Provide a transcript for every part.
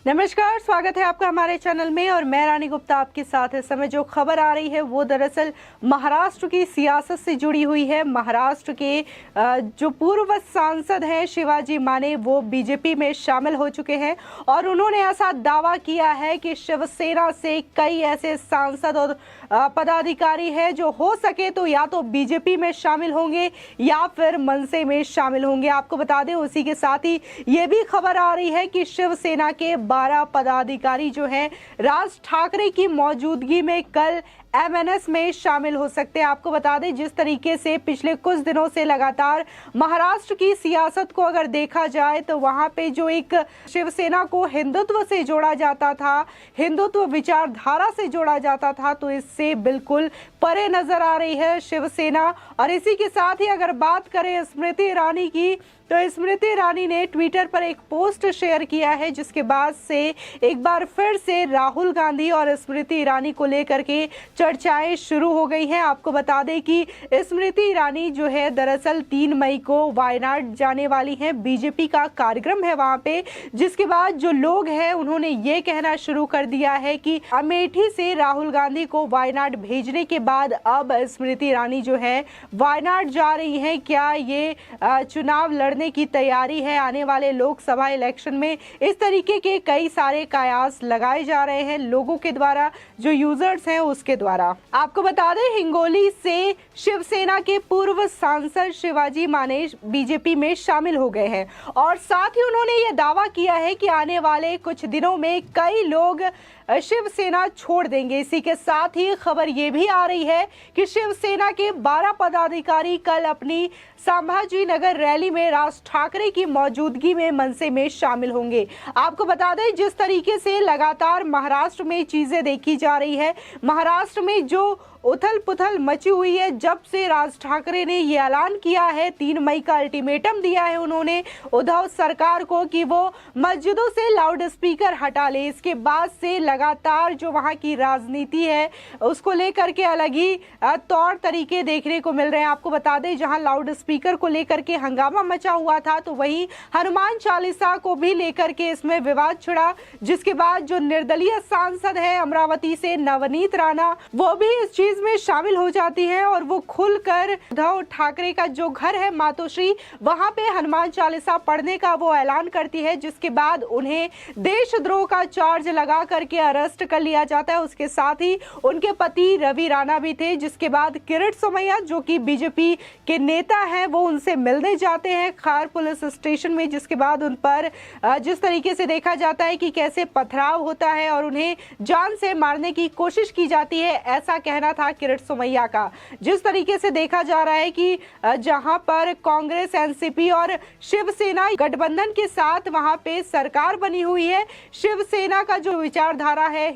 नमस्कार, स्वागत है आपका हमारे चैनल में और मैं रानी गुप्ता आपके साथ। इस समय जो खबर आ रही है वो दरअसल महाराष्ट्र की सियासत से जुड़ी हुई है। महाराष्ट्र के जो पूर्व सांसद हैं शिवाजी माने, वो बीजेपी में शामिल हो चुके हैं और उन्होंने ऐसा दावा किया है कि शिवसेना से कई ऐसे सांसद और पदाधिकारी हैं जो हो सके तो या तो बीजेपी में शामिल होंगे या फिर मनसे में शामिल होंगे। आपको बता दें, उसी के साथ ही ये भी खबर आ रही है कि शिवसेना के 12 पदाधिकारी जो हैं राज ठाकरे की मौजूदगी में कल एमएनएस में शामिल हो सकते हैं। आपको बता दें, जिस तरीके से पिछले कुछ दिनों से लगातार महाराष्ट्र की सियासत को अगर देखा जाए तो वहां पे जो एक शिवसेना को हिंदुत्व से जोड़ा जाता था, हिंदुत्व विचारधारा से जोड़ा जाता था, तो इससे बिल्कुल परे नजर आ रही है शिवसेना। और इसी के साथ ही अगर बात करें स्मृति ईरानी की, तो स्मृति ईरानी ने ट्विटर पर एक पोस्ट शेयर किया है जिसके बाद से एक बार फिर से राहुल गांधी और स्मृति ईरानी को लेकर के चर्चाएं शुरू हो गई हैं। आपको बता दें कि स्मृति ईरानी जो है दरअसल 3 मई को वायनाड जाने वाली हैं। बीजेपी का कार्यक्रम है वहां पे, जिसके बाद जो लोग हैं उन्होंने ये कहना शुरू कर दिया है कि अमेठी से राहुल गांधी को वायनाड भेजने के बाद अब स्मृति ईरानी जो है वायनाड जा रही हैं। क्या ये चुनाव लड़ने की तैयारी है आने वाले लोकसभा इलेक्शन में? इस तरीके के कई सारे कयास लगाए जा रहे हैं लोगों के द्वारा, जो यूजर्स हैं उसके द्वारा। आपको बता दें, हिंगोली से शिवसेना के पूर्व सांसद शिवाजी माने बीजेपी में शामिल हो गए हैं और साथ ही उन्होंने ये दावा किया है कि आने वाले कुछ दिनों में कई लोग शिवसेना छोड़ देंगे। इसी के साथ ही खबर ये भी आ रही है कि शिवसेना के 12 पदाधिकारी कल अपनी संभाजी नगर रैली में राज ठाकरे की मौजूदगी में मनसे में शामिल होंगे। आपको बता दें, जिस तरीके से लगातार महाराष्ट्र में चीजें देखी जा रही है, महाराष्ट्र में जो उथल पुथल मची हुई है, जब से राज ठाकरे ने ये ऐलान किया है, 3 मई का अल्टीमेटम दिया है उन्होंने उद्धव सरकार को कि वो मस्जिदों से लाउड स्पीकर हटा ले। इसके बाद से लगातार जो वहां की राजनीति है उसको लेकर के अलग ही तौर तरीके देखने को मिल रहे हैं। आपको बता दें, जहां लाउड स्पीकर को लेकर के हंगामा मचा हुआ था, तो वहीं हनुमान चालीसा को भी लेकर के इसमें विवाद छिड़ा, जिसके बाद जो निर्दलीय सांसद है अमरावती से नवनीत राणा, वो भी इस चीज में शामिल हो जाती है और वो खुलकर उद्धव ठाकरे का जो घर है मातोश्री, वहां पे हनुमान चालीसा पढ़ने का वो ऐलान करती है, जिसके बाद उन्हें देशद्रोह का चार्ज लगा करके अरेस्ट कर लिया जाता है। उसके साथ ही उनके पति रवि राणा भी थे, जिसके बाद किरीट सोमैया जो कि बीजेपी के नेता हैं वो उनसे मिलने जाते हैं खार पुलिस स्टेशन में, जिसके बाद उन पर जिस तरीके से देखा जाता है कि कैसे पथराव होता है और उन्हें जान से मारने की कोशिश की जाती है, ऐसा कहना था किरीट सोमैया का। जिस तरीके से देखा जा रहा है कि जहां पर कांग्रेस, एनसीपी और शिवसेना गठबंधन के साथ वहां पे सरकार बनी हुई है, शिवसेना का जो विचारधारा है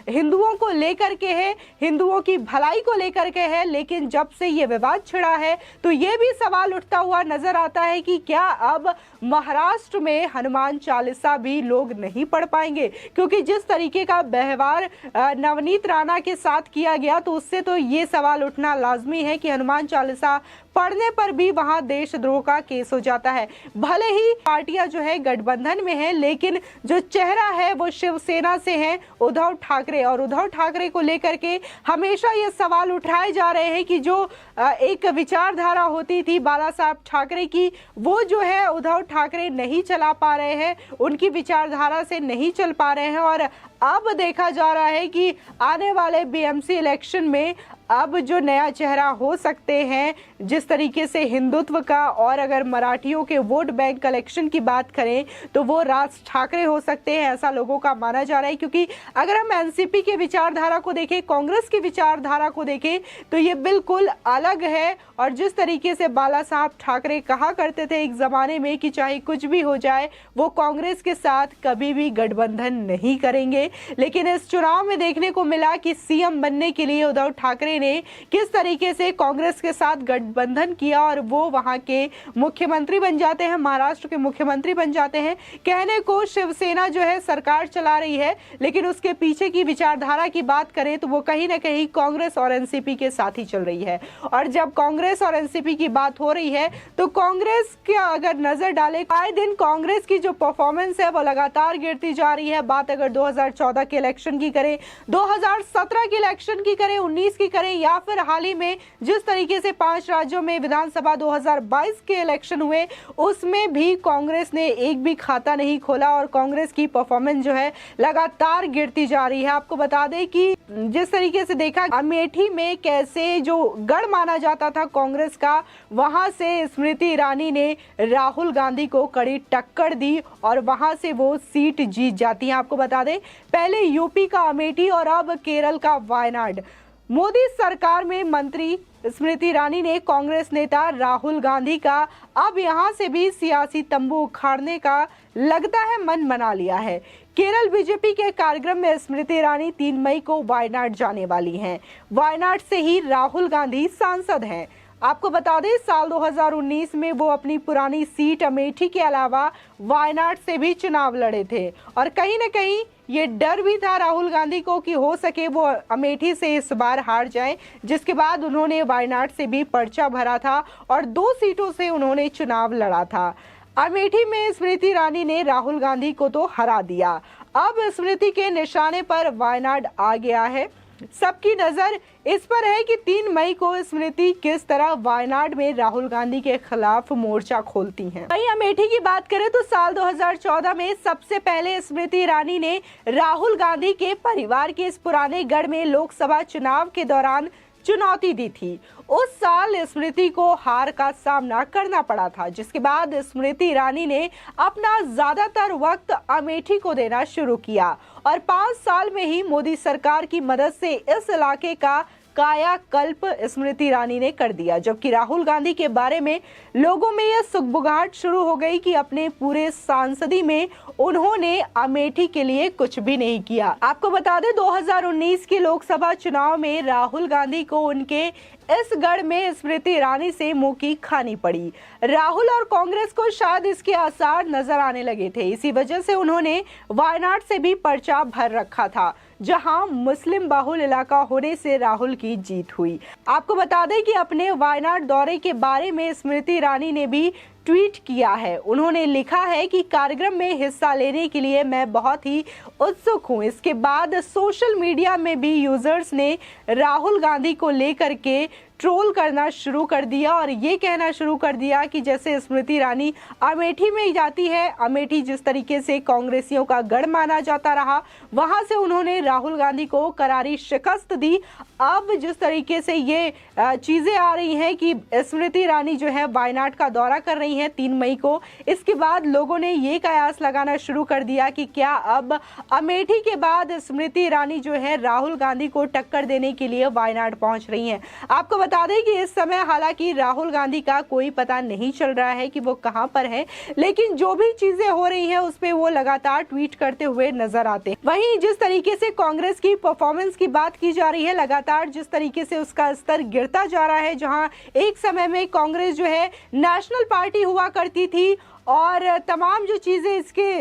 हिंदुओं को लेकर के है, हिंदुओं की भलाई को लेकर के है, लेकिन जब से ये विवाद छिड़ा है तो ये भी सवाल उठता हुआ नजर आता है कि क्या अब महाराष्ट्र में हनुमान चालीसा भी लोग नहीं पढ़ पाएंगे? क्योंकि जिस तरीके का व्यवहार नवनीत राणा के साथ किया गया, तो उससे तो ये सवाल उठना लाजमी है कि हनुमान चालीसा पढ़ने पर भी वहां देशद्रोह का केस हो जाता है। भले ही पार्टियां जो है गठबंधन में है, लेकिन जो चेहरा है वो शिवसेना से है उद्धव ठाकरे, और उद्धव ठाकरे को लेकर के हमेशा ये सवाल उठाए जा रहे हैं कि जो एक विचारधारा होती थी बाला साहब ठाकरे की, वो जो है उद्धव ठाकरे नहीं चला पा रहे हैं, उनकी विचारधारा से नहीं चल पा रहे हैं। और अब देखा जा रहा है कि आने वाले बीएमसी इलेक्शन में अब जो नया चेहरा हो सकते हैं, जिस तरीके से हिंदुत्व का और अगर मराठियों के वोट बैंक कलेक्शन की बात करें तो वो राज ठाकरे हो सकते हैं, ऐसा लोगों का माना जा रहा है। क्योंकि अगर हम एनसीपी के विचारधारा को देखें, कांग्रेस की विचारधारा को देखें, तो ये बिल्कुल अलग है। और जिस तरीके से बाला साहब ठाकरे कहा करते थे एक जमाने में कि चाहे कुछ भी हो जाए वो कांग्रेस के साथ कभी भी गठबंधन नहीं करेंगे, लेकिन इस चुनाव में देखने को मिला कि सीएम बनने के लिए उद्धव ठाकरे ने किस तरीके से कांग्रेस के साथ गठबंधन किया और वो वहां के मुख्यमंत्री बन जाते हैं, महाराष्ट्र के मुख्यमंत्री बन जाते हैं। कहने को शिवसेना जो है सरकार चला रही है, लेकिन उसके पीछे की विचारधारा की बात करें तो वो कहीं ना कहीं कांग्रेस और एनसीपी के साथ ही चल रही है। और जब कांग्रेस और एनसीपी की बात हो रही है तो कांग्रेस का अगर नजर डाले, आए दिन कांग्रेस की जो परफॉर्मेंस है वो लगातार गिरती जा रही है। बात अगर 2014 के इलेक्शन की करें, 2017 के इलेक्शन की करें, 19 की करें, या फिर हाल ही में जिस तरीके से 5 राज्यों में विधानसभा 2022 के इलेक्शन हुए, उसमें भी कांग्रेस ने एक भी खाता नहीं खोला और कांग्रेस की परफॉर्मेंस जो है लगातार गिरती जा रही है। आपको बता दें कि जिस तरीके से देखा अमेठी में कैसे जो गढ़ माना जाता था कांग्रेस का, वहां से स्मृति ईरानी ने राहुल गांधी को कड़ी टक्कर दी और वहां से वो सीट जीत जाती हैं। आपको बता दें पहले यूपी का अमेठी और अब केरल का वायनाड। मोदी सरकार में मंत्री स्मृति ईरानी ने कांग्रेस नेता राहुल गांधी का अब यहां से भी सियासी तंबू उखाड़ने का लगता है मन बना लिया है। केरल बीजेपी के कार्यक्रम में स्मृति ईरानी 3 मई को वायनाड जाने वाली हैं। वायनाड से ही राहुल गांधी सांसद हैं। आपको बता दें साल 2019 में वो अपनी पुरानी सीट अमेठी के अलावा वायनाड से भी चुनाव लड़े थे और कहीं ना कहीं ये डर भी था राहुल गांधी को कि हो सके वो अमेठी से इस बार हार जाएं, जिसके बाद उन्होंने वायनाड से भी पर्चा भरा था और 2 सीटों से उन्होंने चुनाव लड़ा था। अमेठी में स्मृति ईरानी ने राहुल गांधी को तो हरा दिया। अब स्मृति के निशाने पर वायनाड आ गया है। सबकी नजर इस पर है कि 3 मई को स्मृति किस तरह वायनाड में राहुल गांधी के खिलाफ मोर्चा खोलती हैं। वहीं अमेठी की बात करें तो साल 2014 में सबसे पहले स्मृति ईरानी ने राहुल गांधी के परिवार के इस पुराने गढ़ में लोकसभा चुनाव के दौरान चुनौती दी थी। उस साल स्मृति को हार का सामना करना पड़ा था, जिसके बाद स्मृति ईरानी ने अपना ज्यादातर वक्त अमेठी को देना शुरू किया और 5 साल में ही मोदी सरकार की मदद से इस इलाके का कायाकल्प स्मृति ईरानी ने कर दिया। जबकि राहुल गांधी के बारे में लोगों में यह सुगबुगाहट शुरू हो गई कि अपने पूरे सांसदी में उन्होंने अमेठी के लिए कुछ भी नहीं किया। आपको बता दें 2019 के लोकसभा चुनाव में राहुल गांधी को उनके इस गढ़ में स्मृति ईरानी से मुंह की खानी पड़ी। राहुल और कांग्रेस को शायद इसके आसार नजर आने लगे थे। इसी वजह से उन्होंने वायनाड से भी पर्चा भर रखा था, जहां मुस्लिम बाहुल इलाका होने से राहुल की जीत हुई। आपको बता दें कि अपने वायनाड दौरे के बारे में स्मृति ईरानी ने भी ट्वीट किया है। उन्होंने लिखा है कि कार्यक्रम में हिस्सा लेने के लिए मैं बहुत ही उत्सुक हूं। इसके बाद सोशल मीडिया में भी यूजर्स ने राहुल गांधी को लेकर के ट्रोल करना शुरू कर दिया और ये कहना शुरू कर दिया कि जैसे स्मृति ईरानी अमेठी में ही जाती है, अमेठी जिस तरीके से कांग्रेसियों का गढ़ माना जाता रहा, वहां से उन्होंने राहुल गांधी को करारी शिकस्त दी। अब जिस तरीके से ये चीजें आ रही हैं कि स्मृति ईरानी जो है वायनाड का दौरा कर रही हैं 3 मई को, इसके बाद लोगों ने ये कयास लगाना शुरू कर दिया कि क्या अब अमेठी के बाद स्मृति ईरानी जो है राहुल गांधी को टक्कर देने के लिए वायनाड पहुंच रही हैं। आपको बता दें कि इस समय हालांकि राहुल गांधी का कोई पता नहीं चल रहा है कि वो कहां पर है, लेकिन जो भी चीजें हो रही हैं उस पे वो लगातार ट्वीट करते हुए नजर आते हैं। वहीं जिस तरीके से कांग्रेस की परफॉर्मेंस की बात की जा रही है, लगातार जिस तरीके से उसका स्तर गिरता जा रहा है, जहां एक समय में कांग्रेस जो है नेशनल पार्टी हुआ करती थी और तमाम जो चीजें इसके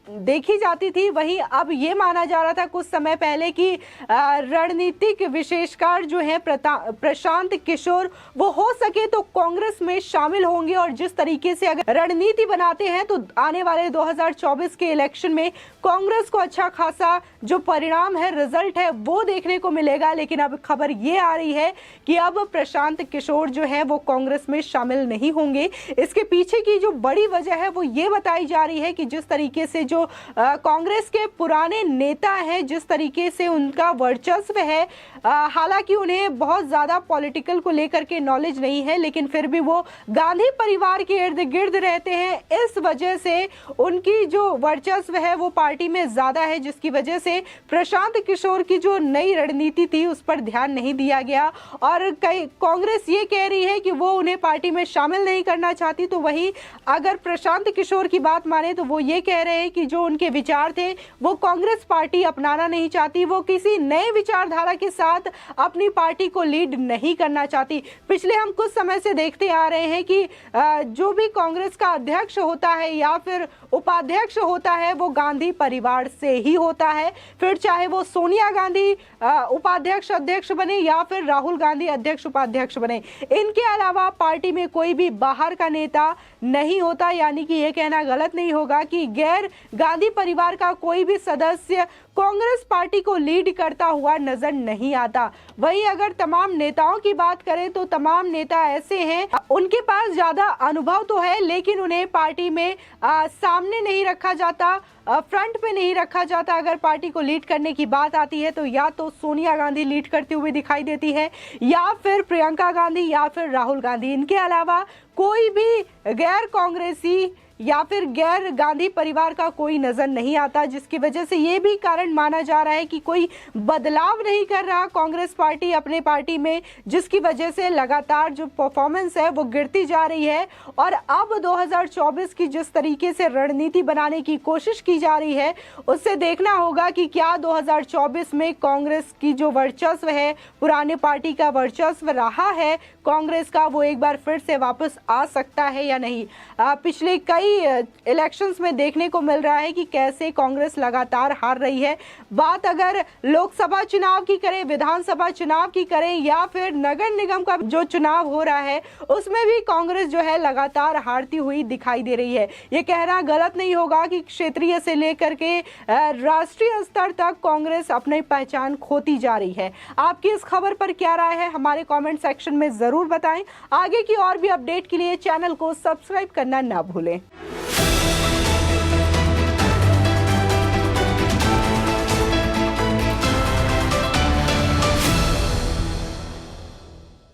देखी जाती थी, वहीं अब ये माना जा रहा था कुछ समय पहले कि रणनीतिक विशेषकार जो है प्रशांत किशोर वो हो सके तो कांग्रेस में शामिल होंगे और जिस तरीके से अगर रणनीति बनाते हैं तो आने वाले 2024 के इलेक्शन में कांग्रेस को अच्छा खासा जो परिणाम है, रिजल्ट है, वो देखने को मिलेगा। लेकिन अब खबर ये आ रही है कि अब प्रशांत किशोर जो है वो कांग्रेस में शामिल नहीं होंगे। इसके पीछे की जो बड़ी वजह है वो ये बताई जा रही है कि जिस तरीके से जो कांग्रेस के पुराने नेता हैं, जिस तरीके से उनका वर्चस्व है, हालांकि उन्हें बहुत ज्यादा पॉलिटिकल को लेकर के नॉलेज नहीं है, लेकिन फिर भी वो गांधी परिवार के इर्द गिर्द रहते हैं। इस वजह से उनकी जो वर्चस्व है वो पार्टी में ज्यादा है, जिसकी वजह से प्रशांत किशोर की जो नई रणनीति थी उस पर ध्यान नहीं दिया गया और कांग्रेस ये कह रही है कि वो उन्हें पार्टी में शामिल नहीं करना चाहती। तो वही अगर प्रशांत किशोर की बात माने तो वो ये कह रहे हैं कि जो उनके विचार थे वो कांग्रेस पार्टी अपनाना नहीं चाहती, वो किसी नए विचारधारा के साथ अपनी पार्टी को लीड नहीं करना चाहती। पिछले हम कुछ समय से देखते आ रहे हैं कि जो भी कांग्रेस का अध्यक्ष होता है या फिर उपाध्यक्ष होता है वो गांधी परिवार से ही होता है, फिर चाहे वो सोनिया गांधी उपाध्यक्ष अध्यक्ष बने या फिर राहुल गांधी अध्यक्ष उपाध्यक्ष बने। इनके अलावा पार्टी में कोई भी बाहर का नेता नहीं होता, यानी कि यह कहना गलत नहीं होगा कि गैर गांधी परिवार का कोई भी सदस्य कांग्रेस पार्टी को लीड करता हुआ नजर नहीं आता। वहीं अगर तमाम नेताओं की बात करें तो तमाम नेता ऐसे हैं, उनके पास ज्यादा अनुभव तो है लेकिन उन्हें पार्टी में सामने नहीं रखा जाता, फ्रंट पे नहीं रखा जाता। अगर पार्टी को लीड करने की बात आती है तो या तो सोनिया गांधी लीड करती हुई दिखाई देती है या फिर प्रियंका गांधी या फिर राहुल गांधी। इनके अलावा कोई भी गैर कांग्रेसी या फिर गैर गांधी परिवार का कोई नजर नहीं आता, जिसकी वजह से ये भी कारण माना जा रहा है कि कोई बदलाव नहीं कर रहा कांग्रेस पार्टी अपने पार्टी में, जिसकी वजह से लगातार जो परफॉर्मेंस है वो गिरती जा रही है। और अब 2024 की जिस तरीके से रणनीति बनाने की कोशिश की जा रही है उससे देखना होगा कि क्या 2024 में कांग्रेस की जो वर्चस्व है, पुराने पार्टी का वर्चस्व रहा है कांग्रेस का, वो एक बार फिर से वापस आ सकता है या नहीं। पिछले कई इलेक्शंस में देखने को मिल रहा है कि कैसे कांग्रेस लगातार हार रही है। बात अगर लोकसभा चुनाव की करें, विधानसभा चुनाव की करें या फिर नगर निगम का जो चुनाव हो रहा है उसमें भी कांग्रेस जो है लगातार हारती हुई दिखाई दे रही है। ये कहना गलत नहीं होगा कि क्षेत्रीय से लेकर के राष्ट्रीय स्तर तक कांग्रेस अपनी पहचान खोती जा रही है। आपकी इस खबर पर क्या राय है हमारे कमेंट सेक्शन में जरूर बताएं। आगे की और भी अपडेट के लिए चैनल को सब्सक्राइब करना ना भूलें।